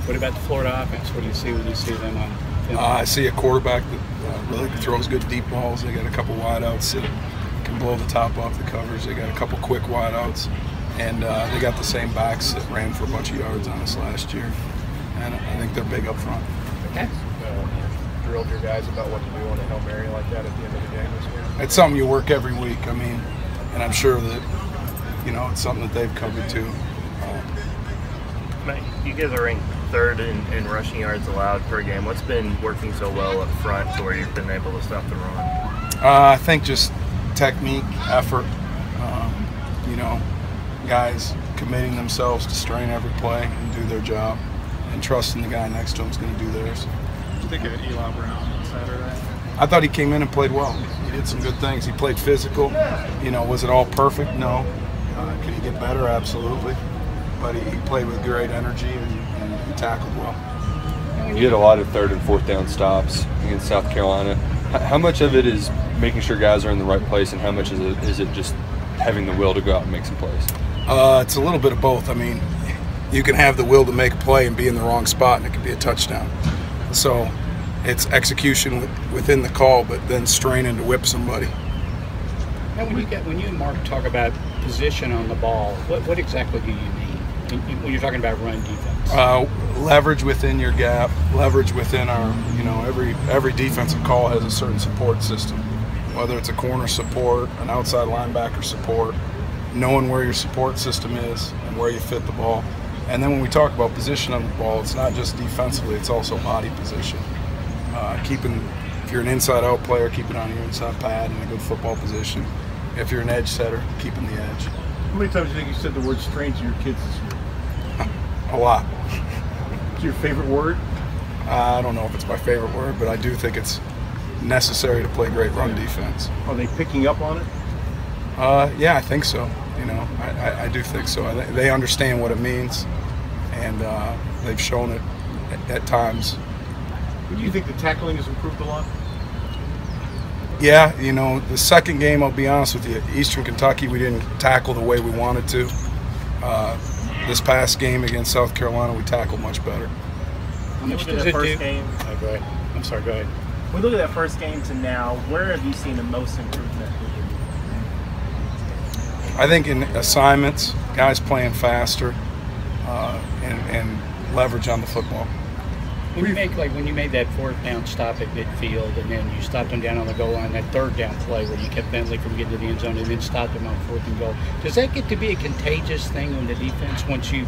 What about the Florida offense? What do you see when you see them on film? I see a quarterback that really throws good deep balls. They got a couple wideouts that can blow the top off the covers. They got a couple quick wideouts, and they got the same backs that ran for a bunch of yards on us last year. And I think they're big up front. Okay. Drilled your guys about what to do on a Hail Mary like that at the end of the game this year? It's something you work every week. I mean, and I'm sure that, you know, it's something that they've covered too. You guys are ranked third in rushing yards allowed per game. What's been working so well up front to where you've been able to stop the run? I think just technique, effort, you know, guys committing themselves to strain every play and do their job, and trusting the guy next to them is going to do theirs. What did you think of Eli Brown on Saturday? I thought he came in and played well. He did some good things. He played physical. You know, was it all perfect? No. Could he get better? Absolutely. But he played with great energy and he tackled well. You had a lot of third and fourth down stops against South Carolina. How much of it is making sure guys are in the right place, and how much is it just having the will to go out and make some plays? It's a little bit of both. I mean, you can have the will to make a play and be in the wrong spot, and it could be a touchdown. So it's execution within the call, but then straining to whip somebody. Now, when you and Mark talk about position on the ball, what exactly do you mean when you're talking about run defense? Leverage within your gap, leverage within our, you know, every defensive call has a certain support system, whether it's a corner support, an outside linebacker support, knowing where your support system is and where you fit the ball. And then when we talk about position on the ball, it's not just defensively, it's also body position. If you're an inside-out player, keep it on your inside pad in a good football position. If you're an edge setter, keeping the edge. How many times do you think you said the word strange to your kids this year? A lot. Is your favorite word? I don't know if it's my favorite word, but I do think it's necessary to play great run defense. Are they picking up on it? Yeah, I think so. You know, I do think so. They understand what it means, and they've shown it at times. Do you think the tackling has improved a lot? Yeah, you know, the second game, I'll be honest with you, Eastern Kentucky, we didn't tackle the way we wanted to. This past game against South Carolina, we tackled much better. How much does the it first do? game? Oh, go ahead. I'm sorry, go ahead. We look at that first game to now. Where have you seen the most improvement? I think in assignments, guys playing faster, and leverage on the football. When you made that fourth down stop at midfield, and then you stopped them down on the goal line, that third down play where you kept Bentley from getting to the end zone, and then stopped them on fourth and goal. Does that get to be a contagious thing on the defense? Once you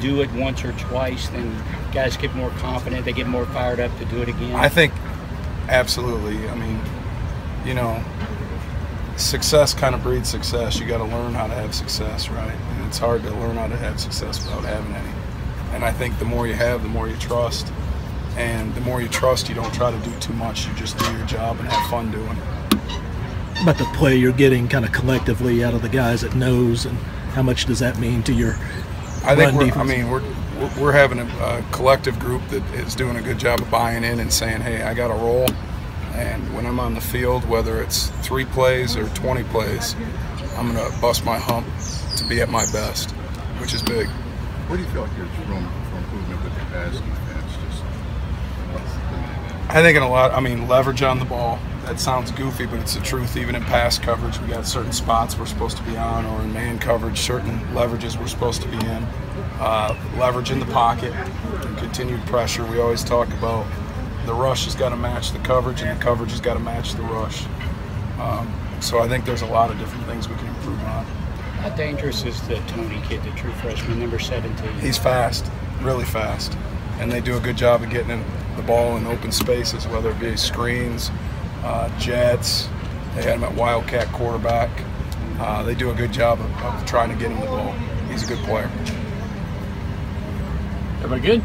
do it once or twice, then guys get more confident, they get more fired up to do it again? I think absolutely. I mean, you know, success kind of breeds success. You got to learn how to have success, right? And it's hard to learn how to have success without having any. And I think the more you have, the more you trust. And the more you trust, you don't try to do too much. You just do your job and have fun doing it. About the play you're getting kind of collectively out of the guys at nose, and how much does that mean to your run defense? We're having a collective group that is doing a good job of buying in and saying, hey, I got a role. And when I'm on the field, whether it's 3 plays or 20 plays, I'm going to bust my hump to be at my best, which is big. Where do you feel like there's room for improvement with the pass defense? I think leverage on the ball. That sounds goofy, but it's the truth. Even in pass coverage, we got certain spots we're supposed to be on, or in man coverage, certain leverages we're supposed to be in. Leverage in the pocket and continued pressure. We always talk about the rush has got to match the coverage, and the coverage has got to match the rush. So I think there's a lot of different things we can improve on. How dangerous is the Tony kid, the true freshman, number 17? He's fast, really fast, and they do a good job of getting the ball in open spaces, whether it be screens, jets. They had him at Wildcat quarterback. They do a good job of trying to get him the ball. He's a good player. Everybody good?